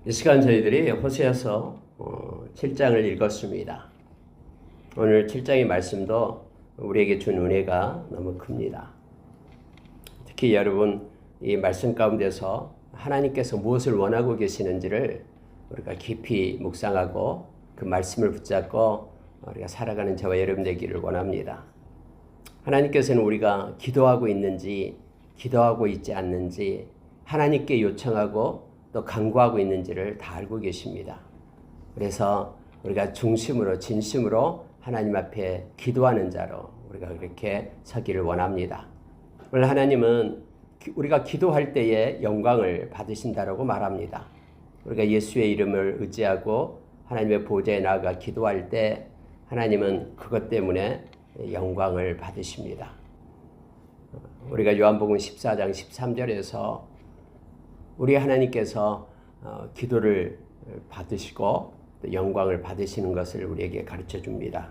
이 시간 저희들이 호세아서 7장을 읽었습니다. 오늘 7장의 말씀도 우리에게 준 은혜가 너무 큽니다. 특히 여러분 이 말씀 가운데서 하나님께서 무엇을 원하고 계시는지를 우리가 깊이 묵상하고 그 말씀을 붙잡고 우리가 살아가는 저와 여러분 되기를 원합니다. 하나님께서는 우리가 기도하고 있는지 기도하고 있지 않는지 하나님께 요청하고 또 간구하고 있는지를 다 알고 계십니다. 그래서 우리가 중심으로 진심으로 하나님 앞에 기도하는 자로 우리가 그렇게 서기를 원합니다. 오늘 하나님은 우리가 기도할 때에 영광을 받으신다라고 말합니다. 우리가 예수의 이름을 의지하고 하나님의 보좌에 나아가 기도할 때 하나님은 그것 때문에 영광을 받으십니다. 우리가 요한복음 14장 13절에서 우리 하나님께서 기도를 받으시고 또 영광을 받으시는 것을 우리에게 가르쳐 줍니다.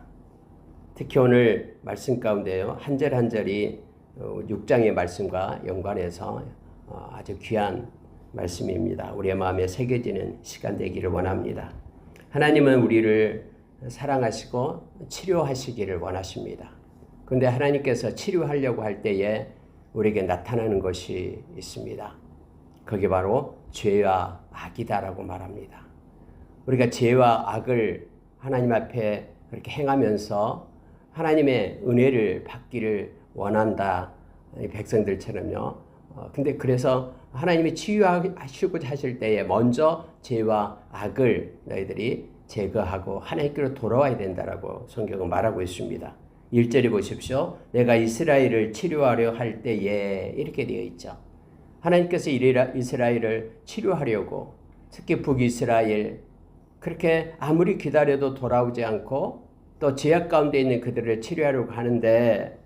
특히 오늘 말씀 가운데요, 한 절 한 절이 6장의 말씀과 연관해서 아주 귀한 말씀입니다. 우리의 마음에 새겨지는 시간 되기를 원합니다. 하나님은 우리를 사랑하시고 치료하시기를 원하십니다. 그런데 하나님께서 치료하려고 할 때에 우리에게 나타나는 것이 있습니다. 그게 바로 죄와 악이다라고 말합니다. 우리가 죄와 악을 하나님 앞에 그렇게 행하면서 하나님의 은혜를 받기를 원한다. 백성들처럼요. 근데 그래서 하나님이 치유하시고자 하실 때에 먼저 죄와 악을 너희들이 제거하고 하나님께로 돌아와야 된다라고 성경은 말하고 있습니다. 1절에 보십시오. 내가 이스라엘을 치료하려 할 때에 이렇게 되어 있죠. 하나님께서 이스라엘을 치료하려고 특히 북이스라엘 그렇게 아무리 기다려도 돌아오지 않고 또 죄악 가운데 있는 그들을 치료하려고 하는데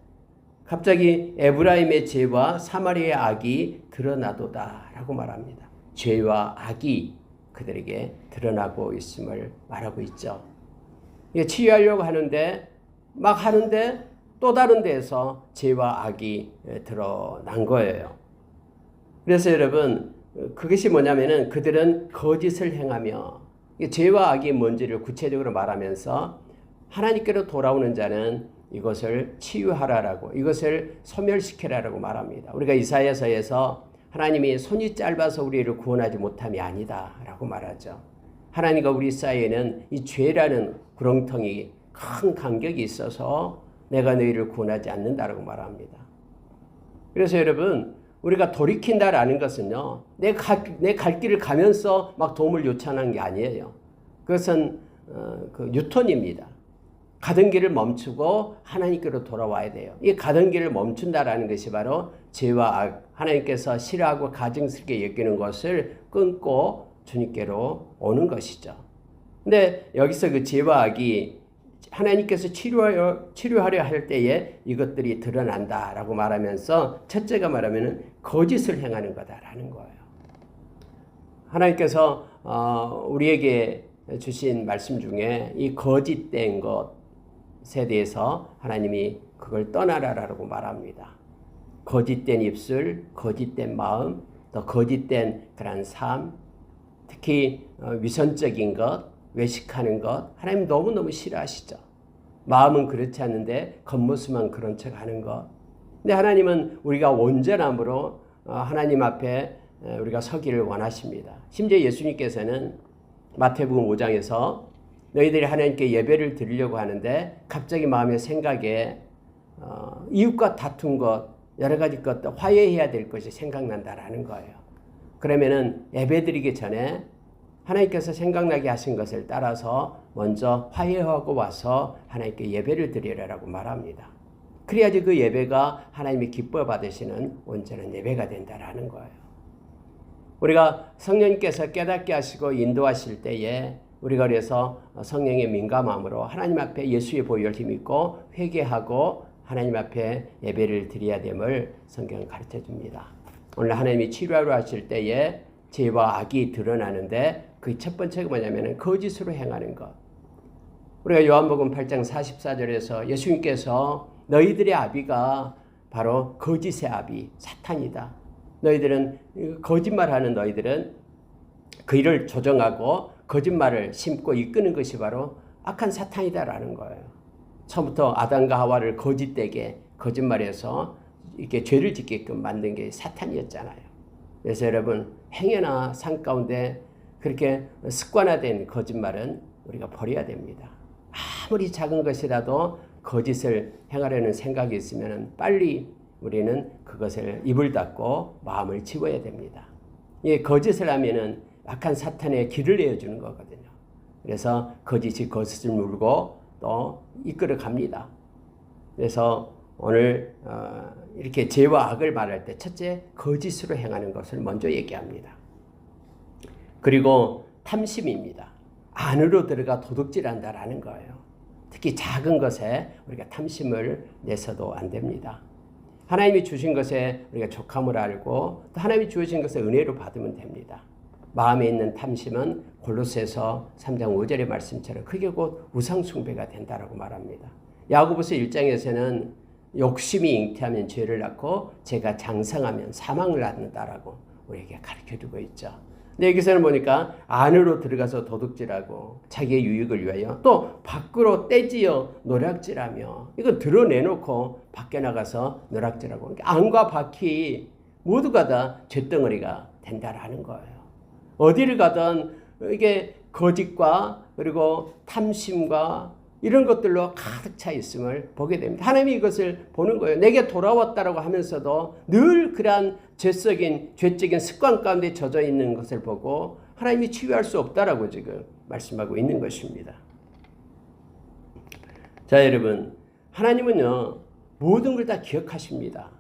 갑자기 에브라임의 죄와 사마리아의 악이 드러나도다라고 말합니다. 죄와 악이 그들에게 드러나고 있음을 말하고 있죠. 이게 치유하려고 하는데 막 하는데 또 다른 데에서 죄와 악이 드러난 거예요. 그래서 여러분 그것이 뭐냐면은 그들은 거짓을 행하며 죄와 악이 뭔지를 구체적으로 말하면서 하나님께로 돌아오는 자는 이것을 치유하라라고 이것을 소멸시키라라고 말합니다. 우리가 이사야서에서 하나님이 손이 짧아서 우리를 구원하지 못함이 아니다라고 말하죠. 하나님과 우리 사이에는 이 죄라는 구렁텅이 큰 간격이 있어서 내가 너희를 구원하지 않는다라고 말합니다. 그래서 여러분 우리가 돌이킨다라는 것은요, 내 갈 길을 가면서 막 도움을 요청하는 게 아니에요. 그것은 그 유턴입니다. 가던 길을 멈추고 하나님께로 돌아와야 돼요. 이 가던 길을 멈춘다라는 것이 바로 죄와 악, 하나님께서 싫어하고 가증스럽게 여기는 것을 끊고 주님께로 오는 것이죠. 근데 여기서 그 죄와 악이 하나님께서 치료하려 할 때에 이것들이 드러난다라고 말하면서 첫째가 말하면 거짓을 행하는 거다라는 거예요. 하나님께서 우리에게 주신 말씀 중에 이 거짓된 것에 대해서 하나님이 그걸 떠나라라고 말합니다. 거짓된 입술, 거짓된 마음, 또 거짓된 그런 삶, 특히 위선적인 것, 외식하는 것 하나님 너무너무 싫어하시죠. 마음은 그렇지 않는데 겉모습만 그런 척 하는 것. 근데 하나님은 우리가 온전함으로 하나님 앞에 우리가 서기를 원하십니다. 심지어 예수님께서는 마태복음 5장에서 너희들이 하나님께 예배를 드리려고 하는데 갑자기 마음의 생각에 이웃과 다툰 것 여러 가지 것도 화해해야 될 것이 생각난다라는 거예요. 그러면은 예배 드리기 전에 하나님께서 생각나게 하신 것을 따라서 먼저 화해하고 와서 하나님께 예배를 드리라고 말합니다. 그래야지 그 예배가 하나님이 기뻐 받으시는 온전한 예배가 된다라는 거예요. 우리가 성령님께서 깨닫게 하시고 인도하실 때에 우리가 그래서 성령의 민감함으로 하나님 앞에 예수의 보혈을 힘입고 회개하고 하나님 앞에 예배를 드려야 됨을 성경은 가르쳐 줍니다. 오늘 하나님이 치료하러 하실 때에 죄와 악이 드러나는데 그 첫 번째가 뭐냐면 거짓으로 행하는 것. 우리가 요한복음 8장 44절에서 예수님께서 너희들의 아비가 바로 거짓의 아비 사탄이다. 너희들은 거짓말하는 너희들은 그 일을 조정하고 거짓말을 심고 이끄는 것이 바로 악한 사탄이다라는 거예요. 처음부터 아담과 하와를 거짓되게 거짓말해서 이렇게 죄를 짓게끔 만든 게 사탄이었잖아요. 그래서 여러분 행여나 삶 가운데 그렇게 습관화된 거짓말은 우리가 버려야 됩니다. 아무리 작은 것이라도 거짓을 행하려는 생각이 있으면 빨리 우리는 그것을 입을 닫고 마음을 지워야 됩니다. 이 거짓을 하면은 악한 사탄의 길을 내어주는 거거든요. 그래서 거짓이 거짓을 물고 또 이끌어 갑니다. 그래서 오늘 이렇게 죄와 악을 말할 때 첫째 거짓으로 행하는 것을 먼저 얘기합니다. 그리고 탐심입니다. 안으로 들어가 도둑질한다라는 거예요. 특히 작은 것에 우리가 탐심을 내서도 안 됩니다. 하나님이 주신 것에 우리가 족함을 알고 또 하나님이 주신 것을 은혜로 받으면 됩니다. 마음에 있는 탐심은 골로새서 3장 5절의 말씀처럼 그게 곧 우상숭배가 된다라고 말합니다. 야고보서 1장에서는 욕심이 잉태하면 죄를 낳고 죄가 장성하면 사망을 낳는다라고 우리에게 가르쳐주고 있죠. 근데 여기서는 보니까 안으로 들어가서 도둑질하고 자기의 유익을 위하여 또 밖으로 떼지어 노략질하며 이거 드러내놓고 밖에 나가서 노략질하고 그러니까 안과 밖이 모두가 다 쇳덩어리가 된다라는 거예요. 어디를 가든 이게 거짓과 그리고 탐심과 이런 것들로 가득 차 있음을 보게 됩니다. 하나님이 이것을 보는 거예요. 내게 돌아왔다라고 하면서도 늘 그러한 죄적인 습관 가운데 젖어 있는 것을 보고 하나님이 치유할 수 없다라고 지금 말씀하고 있는 것입니다. 자, 여러분, 하나님은요 모든 걸 다 기억하십니다.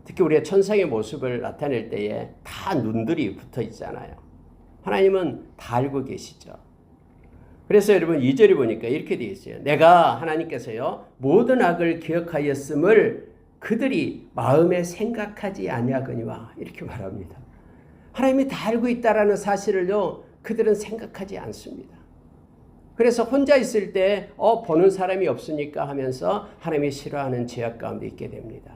특히 우리의 천상의 모습을 나타낼 때에 다 눈들이 붙어 있잖아요. 하나님은 다 알고 계시죠. 그래서 여러분 2절에 보니까 이렇게 되어 있어요. 내가 하나님께서요 모든 악을 기억하였음을 그들이 마음에 생각하지 아니하거니와 이렇게 말합니다. 하나님이 다 알고 있다라는 사실을요 그들은 생각하지 않습니다. 그래서 혼자 있을 때 보는 사람이 없으니까 하면서 하나님이 싫어하는 죄악 가운데 있게 됩니다.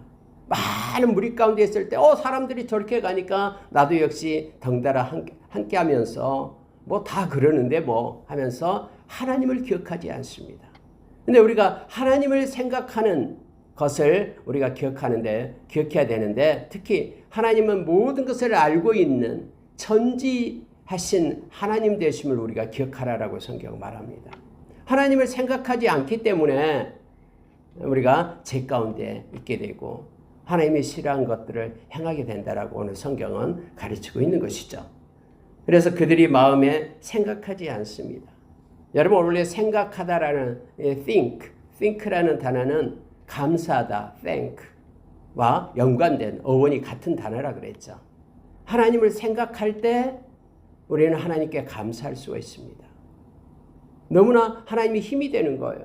많은 무리 가운데 있을 때 사람들이 저렇게 가니까 나도 역시 덩달아 함께 하면서 뭐 다 그러는데 뭐 하면서 하나님을 기억하지 않습니다. 근데 우리가 하나님을 생각하는 것을 우리가 기억해야 되는데 특히 하나님은 모든 것을 알고 있는 전지하신 하나님 되심을 우리가 기억하라라고 성경 말합니다. 하나님을 생각하지 않기 때문에 우리가 죄 가운데 있게 되고 하나님이 싫어한 것들을 행하게 된다라고 오늘 성경은 가르치고 있는 것이죠. 그래서 그들이 마음에 생각하지 않습니다. 여러분 원래 생각하다라는 think라는 단어는 감사하다, thank와 연관된 어원이 같은 단어라 그랬죠. 하나님을 생각할 때 우리는 하나님께 감사할 수가 있습니다. 너무나 하나님이 힘이 되는 거예요.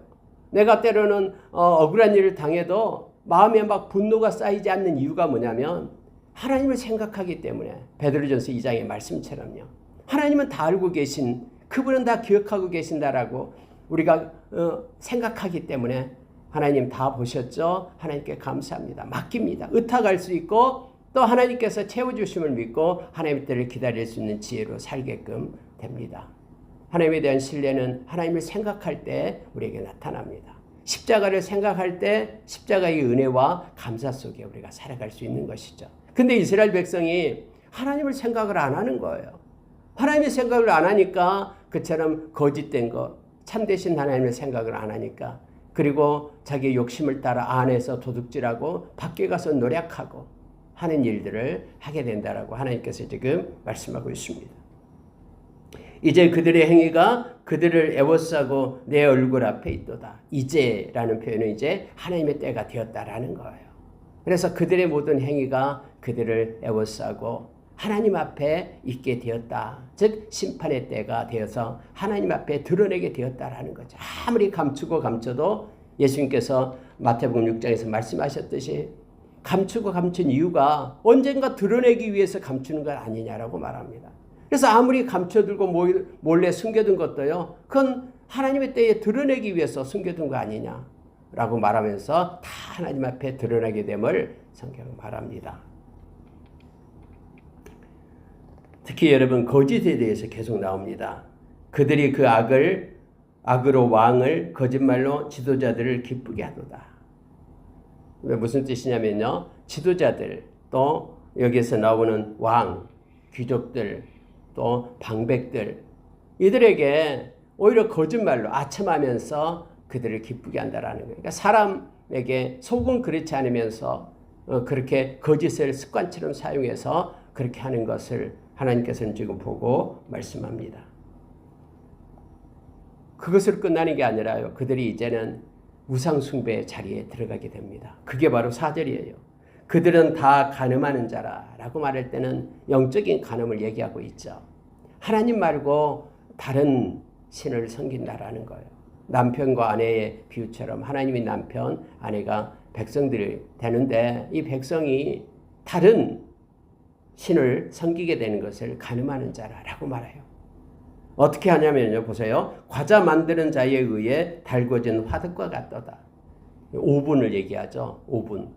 내가 때로는 억울한 일을 당해도 마음에 막 분노가 쌓이지 않는 이유가 뭐냐면 하나님을 생각하기 때문에 베드로전서 2장의 말씀처럼요. 하나님은 다 알고 계신 그분은 다 기억하고 계신다라고 우리가 생각하기 때문에 하나님 다 보셨죠? 하나님께 감사합니다. 맡깁니다. 의탁할 수 있고 또 하나님께서 채워주심을 믿고 하나님의 때를 기다릴 수 있는 지혜로 살게끔 됩니다. 하나님에 대한 신뢰는 하나님을 생각할 때 우리에게 나타납니다. 십자가를 생각할 때 십자가의 은혜와 감사 속에 우리가 살아갈 수 있는 것이죠. 근데 이스라엘 백성이 하나님을 생각을 안 하는 거예요. 하나님의 생각을 안 하니까 그처럼 거짓된 것, 참되신 하나님의 생각을 안 하니까 그리고 자기의 욕심을 따라 안에서 도둑질하고 밖에 가서 노력하고 하는 일들을 하게 된다라고 하나님께서 지금 말씀하고 있습니다. 이제 그들의 행위가 그들을 애워싸고 내 얼굴 앞에 있도다. 이제라는 표현은 이제 하나님의 때가 되었다라는 거예요. 그래서 그들의 모든 행위가 그들을 애워싸고 하나님 앞에 있게 되었다. 즉 심판의 때가 되어서 하나님 앞에 드러내게 되었다라는 거죠. 아무리 감추고 감춰도 예수님께서 마태복음 6장에서 말씀하셨듯이 감추고 감춘 이유가 언젠가 드러내기 위해서 감추는 것 아니냐라고 말합니다. 그래서 아무리 감춰두고 몰래 숨겨둔 것도요. 그건 하나님의 때에 드러내기 위해서 숨겨둔 거 아니냐라고 말하면서 다 하나님 앞에 드러나게 됨을 성경은 말합니다. 특히 여러분 거짓에 대해서 계속 나옵니다. 그들이 그 악으로 왕을 거짓말로 지도자들을 기쁘게 하도다. 무슨 뜻이냐면요. 지도자들 또 여기에서 나오는 왕, 귀족들 또 방백들 이들에게 오히려 거짓말로 아첨하면서 그들을 기쁘게 한다라는 거예요. 그러니까 사람에게 속은 그렇지 않으면서 그렇게 거짓을 습관처럼 사용해서 그렇게 하는 것을 하나님께서는 지금 보고 말씀합니다. 그것으로 끝나는 게 아니라요. 그들이 이제는 우상숭배의 자리에 들어가게 됩니다. 그게 바로 4절이에요. 그들은 다 간음하는 자라라고 말할 때는 영적인 간음을 얘기하고 있죠. 하나님 말고 다른 신을 섬긴다라는 거예요. 남편과 아내의 비유처럼 하나님이 남편, 아내가 백성들이 되는데 이 백성이 다른 신을 섬기게 되는 것을 간음하는 자라라고 말해요. 어떻게 하냐면요. 보세요. 과자 만드는 자에 의해 달궈진 화덕과 같도다. 오븐을 얘기하죠. 오븐.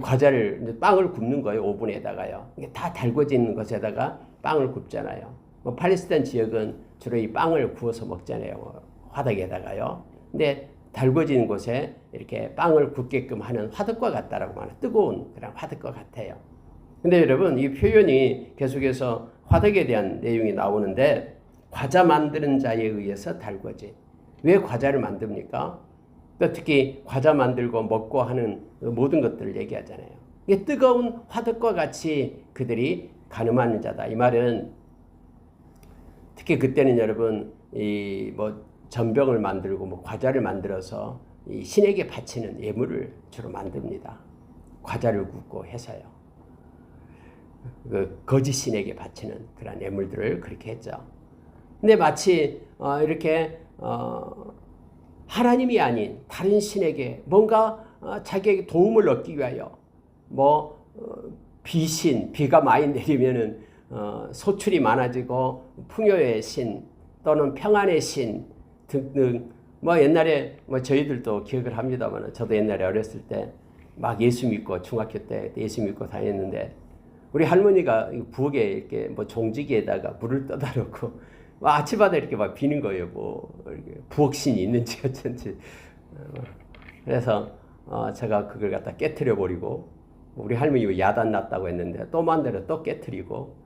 과자를 빵을 굽는 거예요. 오븐에다가요. 이게 다 달궈진 것에다가 빵을 굽잖아요. 팔레스타인 지역은 주로 이 빵을 구워서 먹잖아요. 화덕에다가요. 근데 달궈진 곳에 이렇게 빵을 굽게끔 하는 화덕과 같다라고 말해요. 뜨거운 그런 화덕과 같아요. 근데 여러분 이 표현이 계속해서 화덕에 대한 내용이 나오는데 과자 만드는 자에 의해서 달궈진. 왜 과자를 만듭니까? 특히 과자 만들고 먹고 하는 모든 것들을 얘기하잖아요. 이게 뜨거운 화덕과 같이 그들이 간음하는 자다. 이 말은 특히 그때는 여러분 이 전병을 만들고 과자를 만들어서 이 신에게 바치는 예물을 주로 만듭니다. 과자를 굽고 해서요. 그 거짓 신에게 바치는 그런 예물들을 그렇게 했죠. 근데 마치 이렇게 하나님이 아닌 다른 신에게 뭔가 자기에게 도움을 얻기 위하여 비가 많이 내리면은 소출이 많아지고 풍요의 신 또는 평안의 신 등등 옛날에 저희들도 기억을 합니다만 저도 옛날에 어렸을 때 막 예수 믿고 중학교 때 예수 믿고 다녔는데 우리 할머니가 부엌에 이렇게 종지기에다가 물을 떠다 놓고 아침마다 이렇게 막 비는 거예요. 이렇게 부엌신이 있는지 어쩐지. 그래서 제가 그걸 갖다 깨트려 버리고 우리 할머니 야단 났다고 했는데 또 만들어 또 깨트리고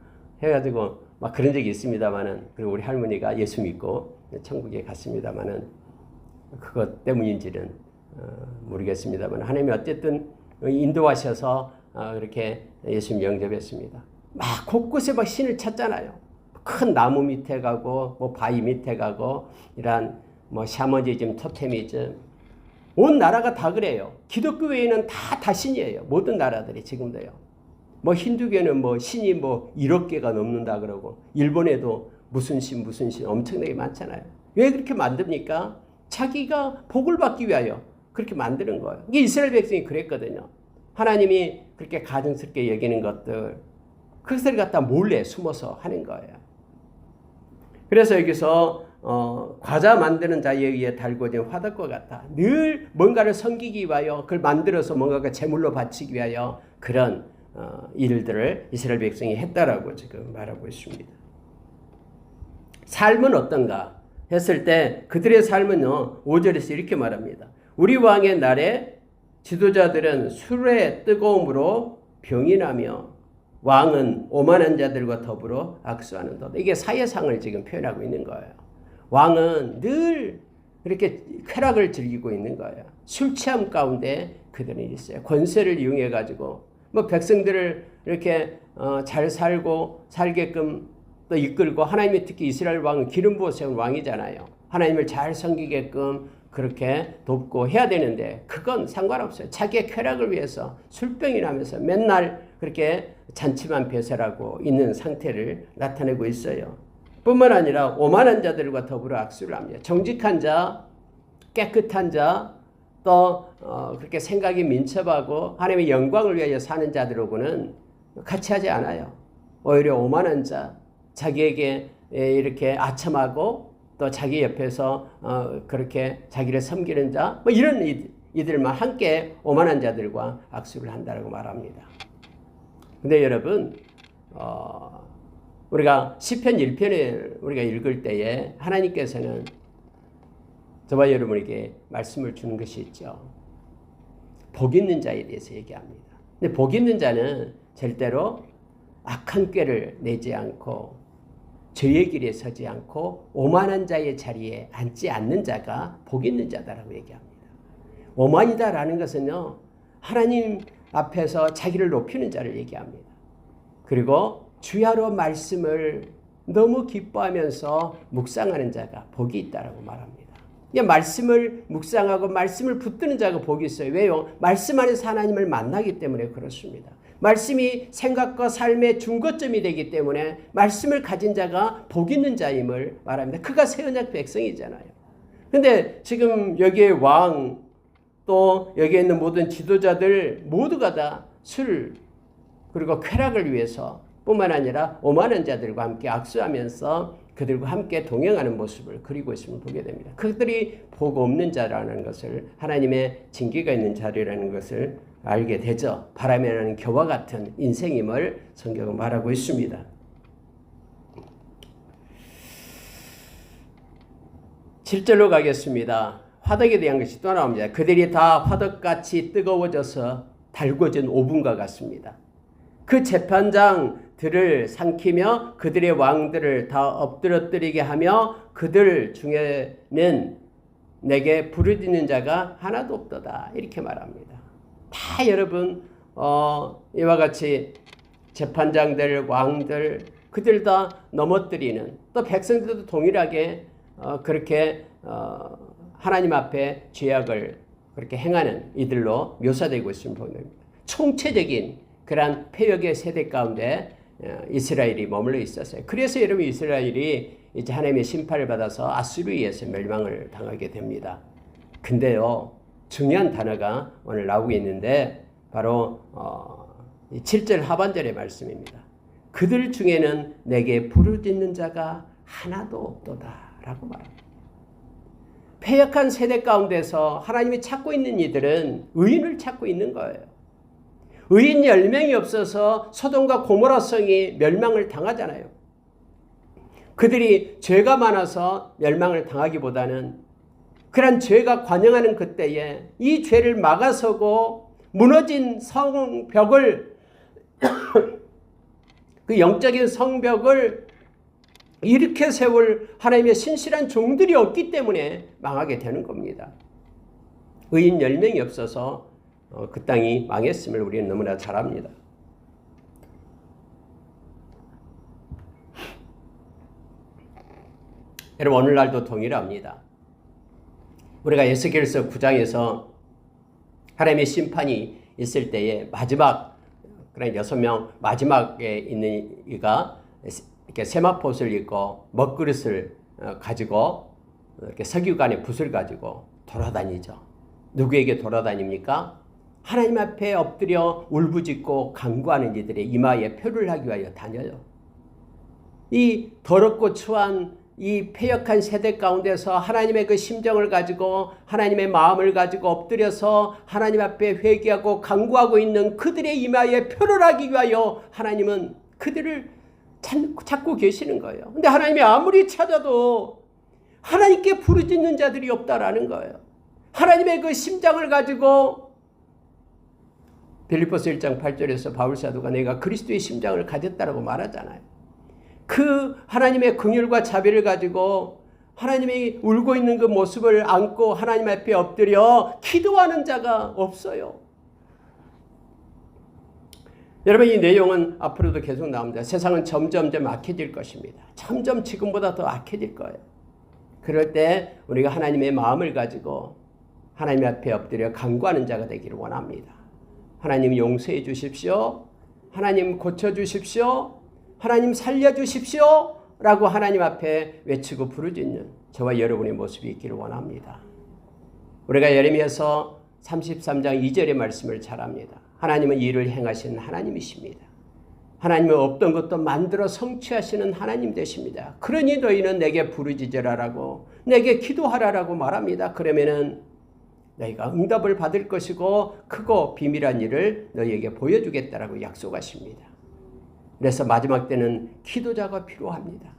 해가지고 막 그런 적이 있습니다만은 그리고 우리 할머니가 예수 믿고 천국에 갔습니다만은 그것 때문인지는 모르겠습니다만 하나님이 어쨌든 인도하셔서 그렇게 예수님 영접했습니다. 막 곳곳에 막 신을 찾잖아요. 큰 나무 밑에 가고 바위 밑에 가고 이런 샤머니즘, 토테미즘 온 나라가 다 그래요. 기독교 외에는 다 신이에요. 모든 나라들이 지금도요. 힌두교는 신이 1억 개가 넘는다 그러고 일본에도 무슨 신 엄청나게 많잖아요. 왜 그렇게 만듭니까? 자기가 복을 받기 위하여 그렇게 만드는 거예요. 이게 이스라엘 백성이 그랬거든요. 하나님이 그렇게 가증스럽게 여기는 것들 그것을 갖다 몰래 숨어서 하는 거예요. 그래서 여기서 과자 만드는 자에 의해 달궈진 화덕과 같아. 늘 뭔가를 섬기기 위하여 그걸 만들어서 뭔가가 제물로 바치기 위하여 그런 일들을 이스라엘 백성이 했다라고 지금 말하고 있습니다. 삶은 어떤가 했을 때 그들의 삶은요 5절에서 이렇게 말합니다. 우리 왕의 날에 지도자들은 술의 뜨거움으로 병이 나며 왕은 오만한 자들과 더불어 악수하는도다. 이게 사회상을 지금 표현하고 있는 거예요. 왕은 늘 이렇게 쾌락을 즐기고 있는 거예요. 술 취함 가운데 그들은 있어요. 권세를 이용해 가지고 백성들을 이렇게 잘 살고 살게끔 또 이끌고 하나님이 특히 이스라엘 왕은 기름 부어 세운 왕이잖아요. 하나님을 잘 섬기게끔 그렇게 돕고 해야 되는데 그건 상관없어요. 자기의 쾌락을 위해서 술병이 나면서 맨날 그렇게 잔치만 배설하고 있는 상태를 나타내고 있어요. 뿐만 아니라 오만한 자들과 더불어 악수를 합니다. 정직한 자, 깨끗한 자, 또 그렇게 생각이 민첩하고 하나님의 영광을 위하여 사는 자들하고는 같이 하지 않아요. 오히려 오만한 자, 자기에게 이렇게 아첨하고 또 자기 옆에서 그렇게 자기를 섬기는 자, 이런 이들만 함께 오만한 자들과 악수를 한다고 말합니다. 근데 여러분 우리가 시편 1편을 우리가 읽을 때에 하나님께서는 저와 여러분에게 말씀을 주는 것이 있죠. 복 있는 자에 대해서 얘기합니다. 근데 복 있는 자는 절대로 악한 꾀를 내지 않고 죄의 길에 서지 않고 오만한 자의 자리에 앉지 않는 자가 복 있는 자다라고 얘기합니다. 오만이다라는 것은요, 하나님 앞에서 자기를 높이는 자를 얘기합니다. 그리고 주야로 말씀을 너무 기뻐하면서 묵상하는 자가 복이 있다라고 말합니다. 말씀을 묵상하고 말씀을 붙드는 자가 복이 있어요. 왜요? 말씀 안에서 하나님을 만나기 때문에 그렇습니다. 말씀이 생각과 삶의 중거점이 되기 때문에 말씀을 가진 자가 복 있는 자임을 말합니다. 그가 새 언약 백성이잖아요. 근데 지금 여기에 왕, 또 여기에 있는 모든 지도자들 모두가 다 술 그리고 쾌락을 위해서 뿐만 아니라 오만한 자들과 함께 악수하면서 그들과 함께 동행하는 모습을 그리고 있음을 보게 됩니다. 그들이 복 없는 자라는 것을, 하나님의 징계가 있는 자리라는 것을 알게 되죠. 바람에 나는 겨와 같은 인생임을 성경은 말하고 있습니다. 7절로 가겠습니다. 화덕에 대한 것이 또 나옵니다. 그들이 다 화덕같이 뜨거워져서 달궈진 오븐과 같습니다. 그 재판장들을 삼키며 그들의 왕들을 다 엎드러뜨리게 하며 그들 중에는 내게 부르짖는 자가 하나도 없도다. 이렇게 말합니다. 다 여러분 이와 같이 재판장들, 왕들 그들 다 넘어뜨리는, 또 백성들도 동일하게 그렇게 하나님 앞에 죄악을 그렇게 행하는 이들로 묘사되고 있음을 보입니다. 총체적인 그러한 폐역의 세대 가운데 이스라엘이 머물러 있었어요. 그래서 여러분 이스라엘이 이제 하나님의 심판을 받아서 아수르에 의해서 멸망을 당하게 됩니다. 근데요, 중요한 단어가 오늘 나오고 있는데 바로 7절 하반절의 말씀입니다. 그들 중에는 내게 부르짖는 자가 하나도 없도다 라고 말합니다. 패역한 세대 가운데서 하나님이 찾고 있는 이들은 의인을 찾고 있는 거예요. 의인 10명이 없어서 소돔과 고모라 성이 멸망을 당하잖아요. 그들이 죄가 많아서 멸망을 당하기보다는 그런 죄가 관영하는 그때에 이 죄를 막아서고 무너진 성벽을 그 영적인 성벽을 이렇게 세울 하나님의 신실한 종들이 없기 때문에 망하게 되는 겁니다. 의인 10명이 없어서 그 땅이 망했음을 우리는 너무나 잘 압니다. 여러분, 오늘날도 동일합니다. 우리가 에스겔서 9장에서 하나님의 심판이 있을 때에 마지막 그런 6명 마지막에 있는 이가 이렇게 세마포옷을 입고 먹그릇을 가지고 이렇게 석유관에 붓을 가지고 돌아다니죠. 누구에게 돌아다닙니까? 하나님 앞에 엎드려 울부짖고 간구하는 이들의 이마에 표를 하기 위하여 다녀요. 이 더럽고 추한 이 패역한 세대 가운데서 하나님의 그 심정을 가지고 하나님의 마음을 가지고 엎드려서 하나님 앞에 회개하고 간구하고 있는 그들의 이마에 표를 하기 위하여 하나님은 그들을 찾고 계시는 거예요. 근데 하나님이 아무리 찾아도 하나님께 부르짖는 자들이 없다라는 거예요. 하나님의 그 심장을 가지고 빌립보서 1장 8절에서 바울 사도가 내가 그리스도의 심장을 가졌다라고 말하잖아요. 그 하나님의 긍휼과 자비를 가지고 하나님이 울고 있는 그 모습을 안고 하나님 앞에 엎드려 기도하는 자가 없어요. 여러분, 이 내용은 앞으로도 계속 나옵니다. 세상은 점점점 악해질 것입니다. 점점 지금보다 더 악해질 거예요. 그럴 때 우리가 하나님의 마음을 가지고 하나님 앞에 엎드려 간구하는 자가 되기를 원합니다. 하나님 용서해 주십시오. 하나님 고쳐주십시오. 하나님 살려주십시오. 라고 하나님 앞에 외치고 부르짖는 저와 여러분의 모습이 있기를 원합니다. 우리가 예레미야서 33장 2절의 말씀을 잘 압니다. 하나님은 일을 행하시는 하나님이십니다. 하나님은 없던 것도 만들어 성취하시는 하나님 되십니다. 그러니 너희는 내게 부르짖으라라고, 내게 기도하라라고 말합니다. 그러면은 너희가 응답을 받을 것이고 크고 비밀한 일을 너희에게 보여주겠다라고 약속하십니다. 그래서 마지막 때는 기도자가 필요합니다.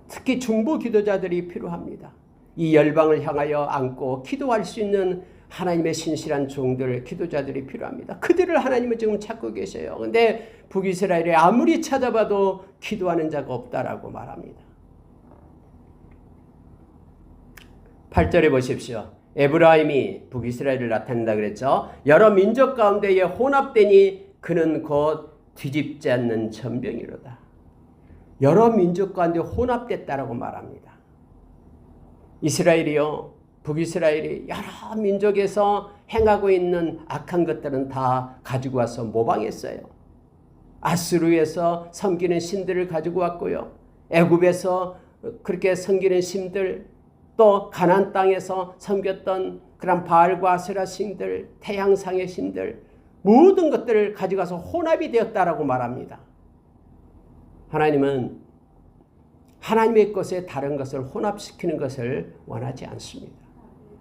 특히 중보 기도자들이 필요합니다. 이 열방을 향하여 안고 기도할 수 있는 하나님의 신실한 종들, 기도자들이 필요합니다. 그들을 하나님은 지금 찾고 계세요. 근데 북이스라엘에 아무리 찾아봐도 기도하는 자가 없다라고 말합니다. 8절에 보십시오. 에브라임이 북이스라엘을 나타낸다 그랬죠. 여러 민족 가운데에 혼합되니 그는 곧 뒤집지 않는 전병이로다. 여러 민족 가운데 혼합됐다라고 말합니다. 이스라엘이요, 북이스라엘이 여러 민족에서 행하고 있는 악한 것들은 다 가지고 와서 모방했어요. 아수르에서 섬기는 신들을 가지고 왔고요. 애굽에서 그렇게 섬기는 신들, 또 가나안 땅에서 섬겼던 그런 바알과 아세라 신들, 태양상의 신들, 모든 것들을 가져가서 혼합이 되었다라고 말합니다. 하나님은 하나님의 것에 다른 것을 혼합시키는 것을 원하지 않습니다.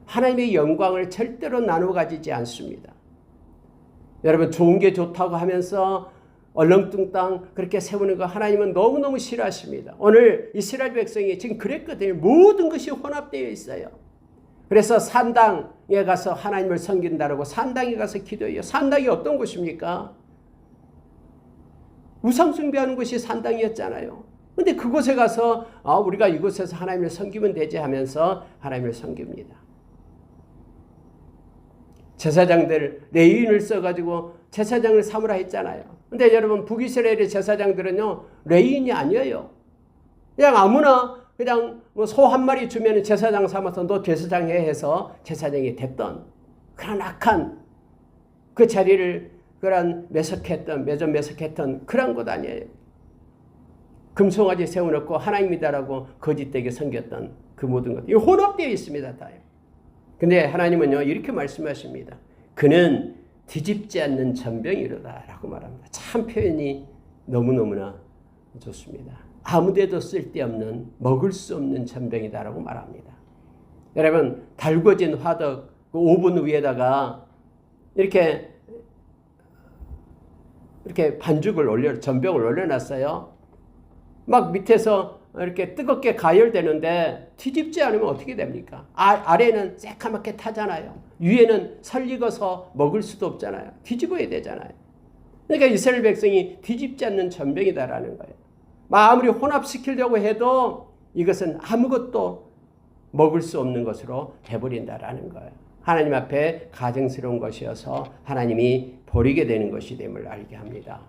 하나님의 영광을 절대로 나누어 가지지 않습니다. 여러분, 좋은 게 좋다고 하면서 얼렁뚱땅 그렇게 세우는 거 하나님은 너무너무 싫어하십니다. 오늘 이스라엘 백성이 지금 그랬거든요. 모든 것이 혼합되어 있어요. 그래서 산당에 가서 하나님을 섬긴다라고 산당에 가서 기도해요. 산당이 어떤 곳입니까? 우상 숭배하는 곳이 산당이었잖아요. 근데 그곳에 가서 우리가 이곳에서 하나님을 섬기면 되지 하면서 하나님을 섬깁니다. 제사장들 레위인을 써가지고 제사장을 삼으라 했잖아요. 근데 여러분, 북이스라엘의 제사장들은요, 레위인이 아니에요. 그냥 아무나 그냥 소 한 마리 주면 제사장 삼아서 너 제사장 해 해서 제사장이 됐던 그런 악한 그 자리를 그런 매석했던 그런 것 아니에요. 금송아지 세워놓고 하나님이다라고 거짓되게 섬겼던 그 모든 것. 이 혼합되어 있습니다. 다요. 근데 하나님은요, 이렇게 말씀하십니다. 그는 뒤집지 않는 전병이로다 라고 말합니다. 참 표현이 너무너무나 좋습니다. 아무데도 쓸데없는 먹을 수 없는 전병이다라고 말합니다. 여러분, 달궈진 화덕 그 오븐 위에다가 이렇게 반죽을 전병을 올려놨어요. 막 밑에서 이렇게 뜨겁게 가열되는데 뒤집지 않으면 어떻게 됩니까? 아래는 새카맣게 타잖아요. 위에는 설익어서 먹을 수도 없잖아요. 뒤집어야 되잖아요. 그러니까 이스라엘 백성이 뒤집지 않는 전병이다라는 거예요. 아무리 혼합시키려고 해도 이것은 아무것도 먹을 수 없는 것으로 돼버린다라는 거예요. 하나님 앞에 가증스러운 것이어서 하나님이 버리게 되는 것이 됨을 알게 합니다.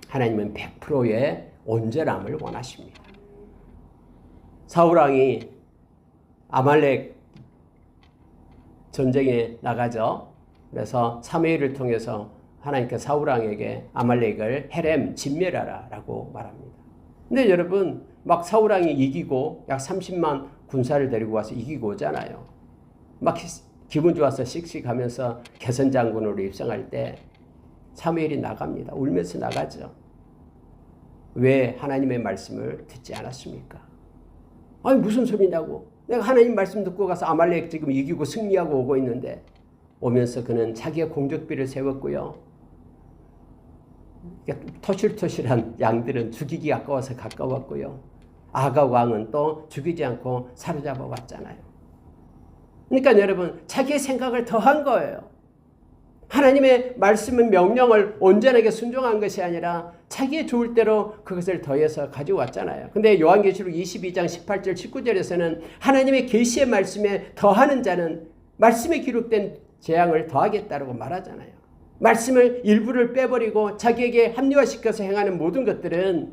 하나님은 100%의 온전함을 원하십니다. 사울왕이 아말렉 전쟁에 나가죠. 그래서 사무엘을 통해서 하나님께서 사울왕에게 아말렉을 헤렘 진멸하라 라고 말합니다. 근데 여러분, 막 사울왕이 이기고 약 30만 군사를 데리고 와서 이기고 오잖아요. 막 기분 좋아서 씩씩하면서 개선장군으로 입성할 때 사무엘이 나갑니다. 울면서 나가죠. 왜 하나님의 말씀을 듣지 않았습니까? 아니, 무슨 소리냐고. 내가 하나님 말씀 듣고 가서 아말렉 지금 이기고 승리하고 오고 있는데, 오면서 그는 자기의 공적비를 세웠고요. 토실토실한 양들은 죽이기 아까워서 가까웠고요. 아각 왕은 또 죽이지 않고 사로잡아 왔잖아요. 그러니까 여러분, 자기의 생각을 더한 거예요. 하나님의 말씀은 명령을 온전하게 순종한 것이 아니라 자기의 좋을 대로 그것을 더해서 가져왔잖아요. 근데 요한계시록 22장 18절 19절에서는 하나님의 계시의 말씀에 더하는 자는 말씀에 기록된 재앙을 더하겠다고 말하잖아요. 말씀을 일부를 빼버리고 자기에게 합리화시켜서 행하는 모든 것들은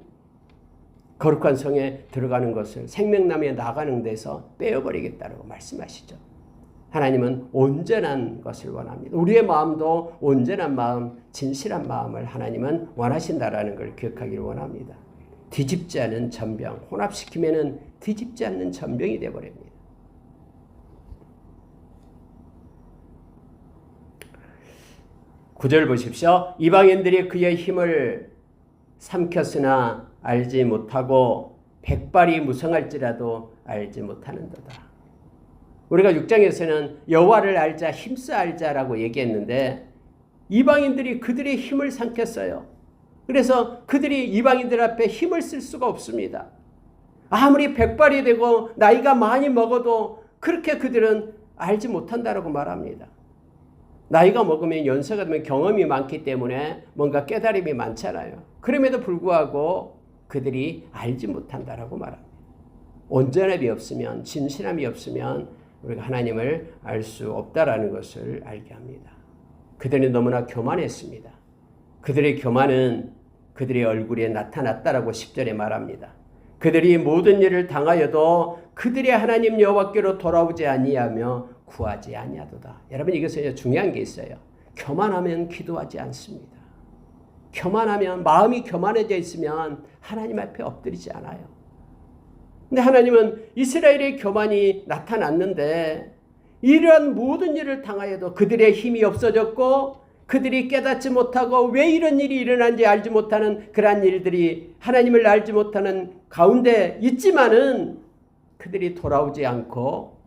거룩한 성에 들어가는 것을 생명나무에 나가는 데서 빼어버리겠다고 말씀하시죠. 하나님은 온전한 것을 원합니다. 우리의 마음도 온전한 마음, 진실한 마음을 하나님은 원하신다라는 걸 기억하기를 원합니다. 뒤집지 않은 전병, 혼합시키면은 뒤집지 않는 전병이 되어버립니다. 구절 보십시오. 이방인들이 그의 힘을 삼켰으나 알지 못하고 백발이 무성할지라도 알지 못하는도다. 우리가 6장에서는 여호와를 알자, 힘써 알자라고 얘기했는데 이방인들이 그들의 힘을 삼켰어요. 그래서 그들이 이방인들 앞에 힘을 쓸 수가 없습니다. 아무리 백발이 되고 나이가 많이 먹어도 그렇게 그들은 알지 못한다라고 말합니다. 나이가 먹으면 연세가 되면 경험이 많기 때문에 뭔가 깨달음이 많잖아요. 그럼에도 불구하고 그들이 알지 못한다라고 말합니다. 온전함이 없으면, 진실함이 없으면 우리가 하나님을 알 수 없다라는 것을 알게 합니다. 그들이 너무나 교만했습니다. 그들의 교만은 그들의 얼굴에 나타났다라고 10절에 말합니다. 그들이 모든 일을 당하여도 그들의 하나님 여호와께로 돌아오지 아니하며 구하지 아니하도다. 여러분, 이것은 중요한 게 있어요. 교만하면 기도하지 않습니다. 교만하면, 마음이 교만해져 있으면 하나님 앞에 엎드리지 않아요. 근데 하나님은 이스라엘의 교만이 나타났는데 이러한 모든 일을 당하여도 그들의 힘이 없어졌고 그들이 깨닫지 못하고 왜 이런 일이 일어난지 알지 못하는 그러한 일들이 하나님을 알지 못하는 가운데 있지만은 그들이 돌아오지 않고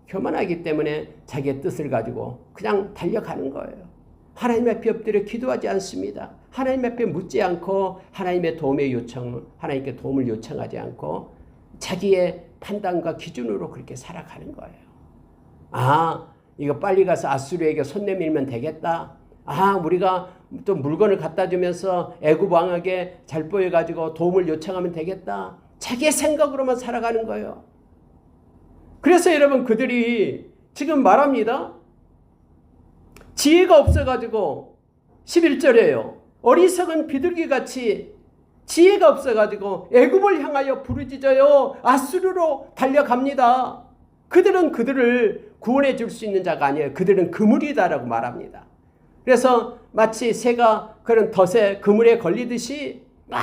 교만하기 때문에 자기의 뜻을 가지고 그냥 달려가는 거예요. 하나님 앞에 엎드려 기도하지 않습니다. 하나님 앞에 묻지 않고 하나님의 도움의 요청, 하나님께 도움을 요청하지 않고 자기의 판단과 기준으로 그렇게 살아가는 거예요. 아, 이거 빨리 가서 아수르에게 손 내밀면 되겠다. 아, 우리가 또 물건을 갖다 주면서 애굽 왕에게 잘 보여가지고 도움을 요청하면 되겠다. 자기의 생각으로만 살아가는 거예요. 그래서 여러분, 그들이 지금 말합니다. 지혜가 없어가지고 11절에요. 어리석은 비둘기같이 지혜가 없어가지고 애굽을 향하여 부르짖어요. 아수르로 달려갑니다. 그들은 그들을 구원해 줄 수 있는 자가 아니에요. 그들은 그물이다라고 말합니다. 그래서 마치 새가 그런 덫에 그물에 걸리듯이 막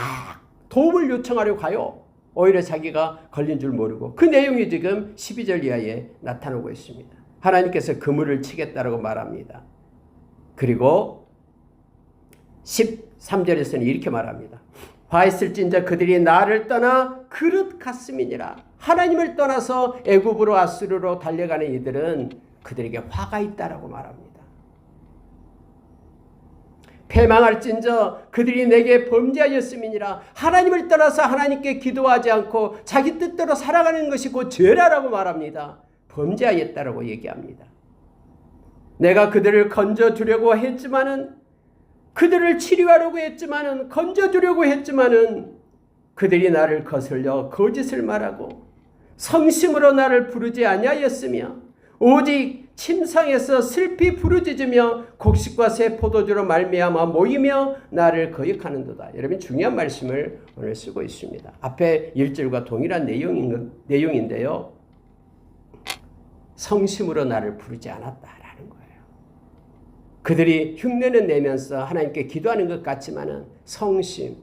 도움을 요청하려고 가요. 오히려 자기가 걸린 줄 모르고. 그 내용이 지금 12절 이하에 나타나고 있습니다. 하나님께서 그물을 치겠다라고 말합니다. 그리고 13절에서는 이렇게 말합니다. 화했을진저 그들이 나를 떠나 그릇 같음이니라. 하나님을 떠나서 애굽으로 아수르로 달려가는 이들은 그들에게 화가 있다라고 말합니다. 패망할진저 그들이 내게 범죄하였음이니라. 하나님을 떠나서 하나님께 기도하지 않고 자기 뜻대로 살아가는 것이 곧 죄라라고 말합니다. 범죄하였다라고 얘기합니다. 내가 그들을 건져주려고 했지만은, 그들을 치료하려고 했지만은, 건져주려고 했지만은 그들이 나를 거슬려 거짓을 말하고 성심으로 나를 부르지 아니하였으며 오직 침상에서 슬피 부르짖으며 곡식과 새 포도주로 말미암아 모이며 나를 거역하는도다. 여러분, 중요한 말씀을 오늘 쓰고 있습니다. 앞에 1절과 동일한 내용인데요. 성심으로 나를 부르지 않았다라는 거예요. 그들이 흉내는 내면서 하나님께 기도하는 것 같지만은 성심,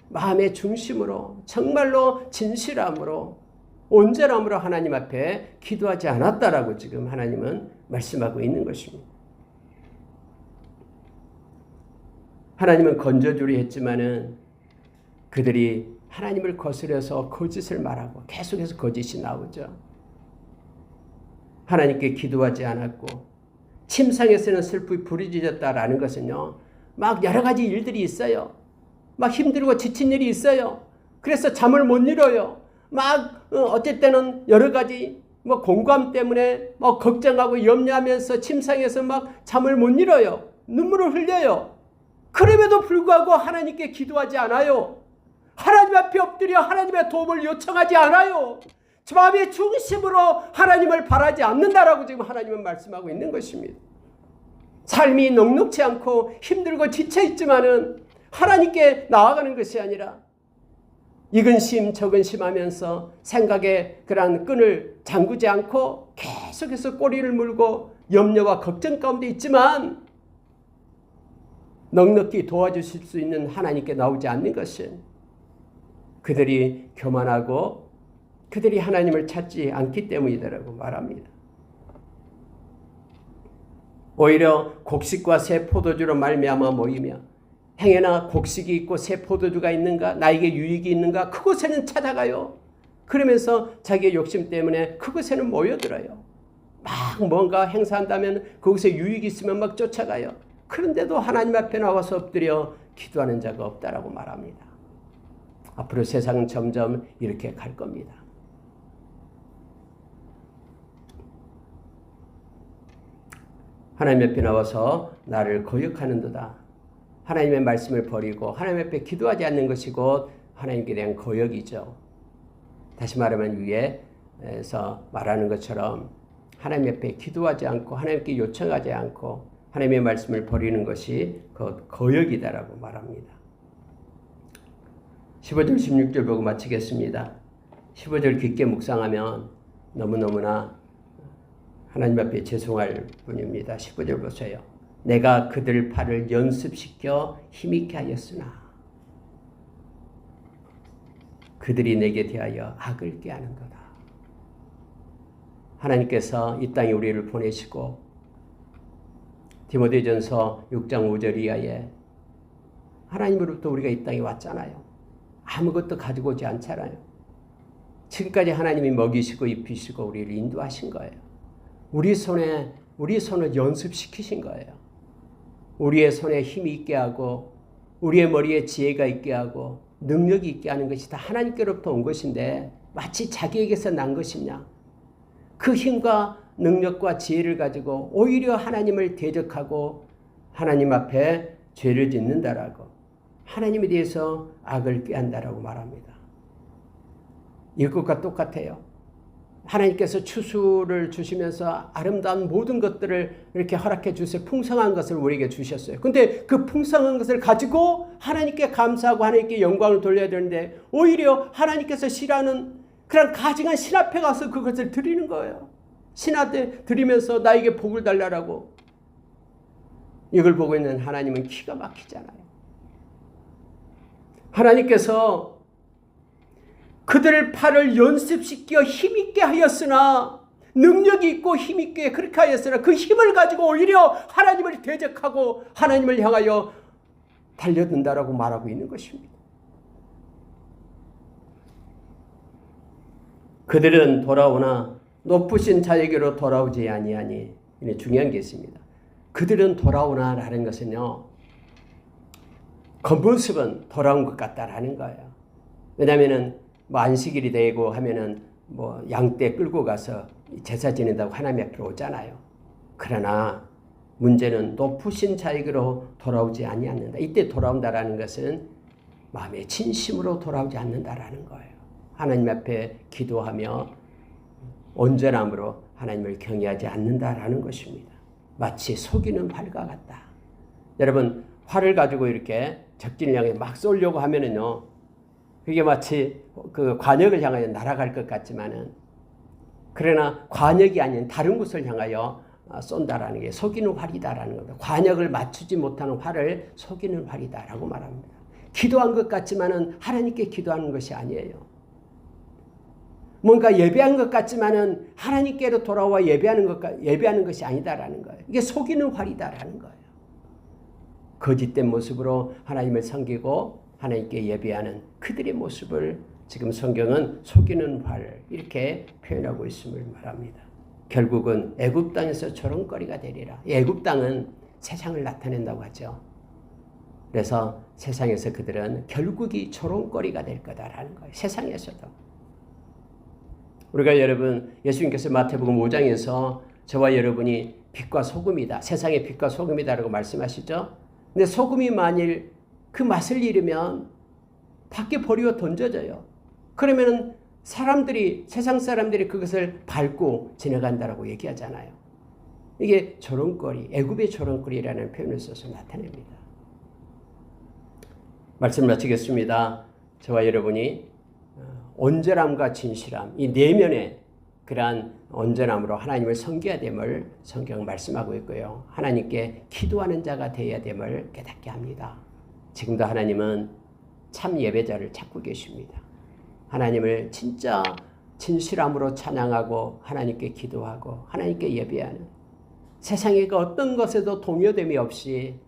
마음의 중심으로 정말로 진실함으로 온전함으로 하나님 앞에 기도하지 않았다라고 지금 하나님은 말씀하고 있는 것입니다. 하나님은 건져주려 했지만은 그들이 하나님을 거스려서 거짓을 말하고 계속해서 거짓이 나오죠. 하나님께 기도하지 않았고 침상에서는 슬프게 부르짖었다라는 것은요, 막 여러 가지 일들이 있어요. 막 힘들고 지친 일이 있어요. 그래서 잠을 못 이뤄요. 막 어쩔 때는 여러 가지 공감 때문에 걱정하고 염려하면서 침상에서 막 잠을 못 이뤄요. 눈물을 흘려요. 그럼에도 불구하고 하나님께 기도하지 않아요. 하나님 앞에 엎드려 하나님의 도움을 요청하지 않아요. 마음의 중심으로 하나님을 바라지 않는다라고 지금 하나님은 말씀하고 있는 것입니다. 삶이 넉넉지 않고 힘들고 지쳐있지만은 하나님께 나아가는 것이 아니라 이근심 저근심 하면서 생각에 그러한 끈을 잠그지 않고 계속해서 꼬리를 물고 염려와 걱정 가운데 있지만 넉넉히 도와주실 수 있는 하나님께 나오지 않는 것은 그들이 교만하고 그들이 하나님을 찾지 않기 때문이다라고 말합니다. 오히려 곡식과 새 포도주로 말미암아 모이며 행여나 곡식이 있고 새 포도주가 있는가, 나에게 유익이 있는가, 그곳에는 찾아가요. 그러면서 자기의 욕심 때문에 그곳에는 모여들어요. 막 뭔가 행사한다면 거기서 유익이 있으면 막 쫓아가요. 그런데도 하나님 앞에 나와서 엎드려 기도하는 자가 없다라고 말합니다. 앞으로 세상은 점점 이렇게 갈 겁니다. 하나님 옆에 나와서 나를 거역하는도다. 하나님의 말씀을 버리고 하나님 옆에 기도하지 않는 것이 곧 하나님께 대한 거역이죠. 다시 말하면 위에서 말하는 것처럼 하나님 옆에 기도하지 않고 하나님께 요청하지 않고 하나님의 말씀을 버리는 것이 곧 거역이다라고 말합니다. 15절 16절 보고 마치겠습니다. 15절 깊게 묵상하면 너무너무나 하나님 앞에 죄송할 뿐입니다. 15절 보세요. 내가 그들 팔을 연습시켜 힘있게 하였으나 그들이 내게 대하여 악을 꾀하는도다. 하나님께서 이 땅에 우리를 보내시고 디모데전서 6장 5절 이하에 하나님으로부터 우리가 이 땅에 왔잖아요. 아무것도 가지고 오지 않잖아요. 지금까지 하나님이 먹이시고 입히시고 우리를 인도하신 거예요. 우리 손을 연습시키신 거예요. 우리의 손에 힘이 있게 하고 우리의 머리에 지혜가 있게 하고 능력이 있게 하는 것이 다 하나님께로부터 온 것인데 마치 자기에게서 난 것이냐. 그 힘과 능력과 지혜를 가지고 오히려 하나님을 대적하고 하나님 앞에 죄를 짓는다라고 하나님에 대해서 악을 꾀한다라고 말합니다. 이것과 똑같아요. 하나님께서 추수를 주시면서 아름다운 모든 것들을 이렇게 허락해 주세요. 풍성한 것을 우리에게 주셨어요. 근데 그 풍성한 것을 가지고 하나님께 감사하고 하나님께 영광을 돌려야 되는데 오히려 하나님께서 싫어하는 그런 가증한 신 앞에 가서 그것을 드리는 거예요. 신 앞에 드리면서 나에게 복을 달라라고. 이걸 보고 있는 하나님은 기가 막히잖아요. 하나님께서 그들의 팔을 연습시켜 힘있게 하였으나 능력이 있고 힘있게 그렇게 하였으나 그 힘을 가지고 오히려 하나님을 대적하고 하나님을 향하여 달려든다라고 말하고 있는 것입니다. 그들은 돌아오나 높으신 자에게로 돌아오지 아니하니. 이게 중요한 게 있습니다. 그들은 돌아오나 라는 것은요. 겉모습은 돌아온 것 같다라는 거예요. 왜냐하면은 안식일이 되고 하면은 양떼 끌고 가서 제사 지낸다고 하나님 앞에 오잖아요. 그러나 문제는 높으신 자에게로 돌아오지 아니하는다. 이때 돌아온다라는 것은 마음의 진심으로 돌아오지 않는다라는 거예요. 하나님 앞에 기도하며 온전함으로 하나님을 경외하지 않는다라는 것입니다. 마치 속이는 활과 같다. 여러분 활을 가지고 이렇게 적진을 향해 막 쏘려고 하면은요. 그게 마치 그 관역을 향하여 날아갈 것 같지만은 그러나 관역이 아닌 다른 곳을 향하여 쏜다라는 게 속이는 활이다라는 겁니다. 관역을 맞추지 못하는 활을 속이는 활이다라고 말합니다. 기도한 것 같지만은 하나님께 기도하는 것이 아니에요. 뭔가 예배한 것 같지만은 하나님께로 돌아와 예배하는 것이 아니다라는 거예요. 이게 속이는 활이다라는 거예요. 거짓된 모습으로 하나님을 섬기고 하나님께 예배하는 그들의 모습을 지금 성경은 속이는 활 이렇게 표현하고 있음을 말합니다. 결국은 애굽 땅에서 조롱거리가 되리라. 애굽 땅은 세상을 나타낸다고 하죠. 그래서 세상에서 그들은 결국이 조롱거리가 될 거다라는 거예요. 세상에서도. 우리가 여러분 예수님께서 마태복음 5장에서 저와 여러분이 빛과 소금이다. 세상의 빛과 소금이다라고 말씀하시죠. 근데 소금이 만일 그 맛을 잃으면 밖에 버리고 던져져요. 그러면은 세상 사람들이 그것을 밟고 지나간다라고 얘기하잖아요. 이게 조롱거리, 애굽의 조롱거리라는 표현을 써서 나타냅니다. 말씀을 마치겠습니다. 저와 여러분이 온전함과 진실함, 이 내면의 그러한 온전함으로 하나님을 섬겨야 됨을 성경은 말씀하고 있고요. 하나님께 기도하는 자가 되어야 됨을 깨닫게 합니다. 지금도 하나님은 참 예배자를 찾고 계십니다. 하나님을 진짜 진실함으로 찬양하고 하나님께 기도하고 하나님께 예배하는 세상의 그 어떤 것에도 동요됨이 없이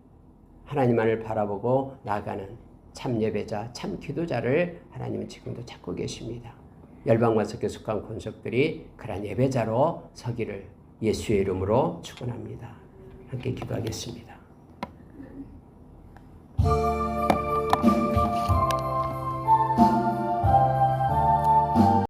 하나님만을 바라보고 나아가는 참 예배자, 참 기도자를 하나님은 지금도 찾고 계십니다. 열방만석에 속한 권속들이 그런 예배자로 서기를 예수의 이름으로 축원합니다. 함께 기도하겠습니다.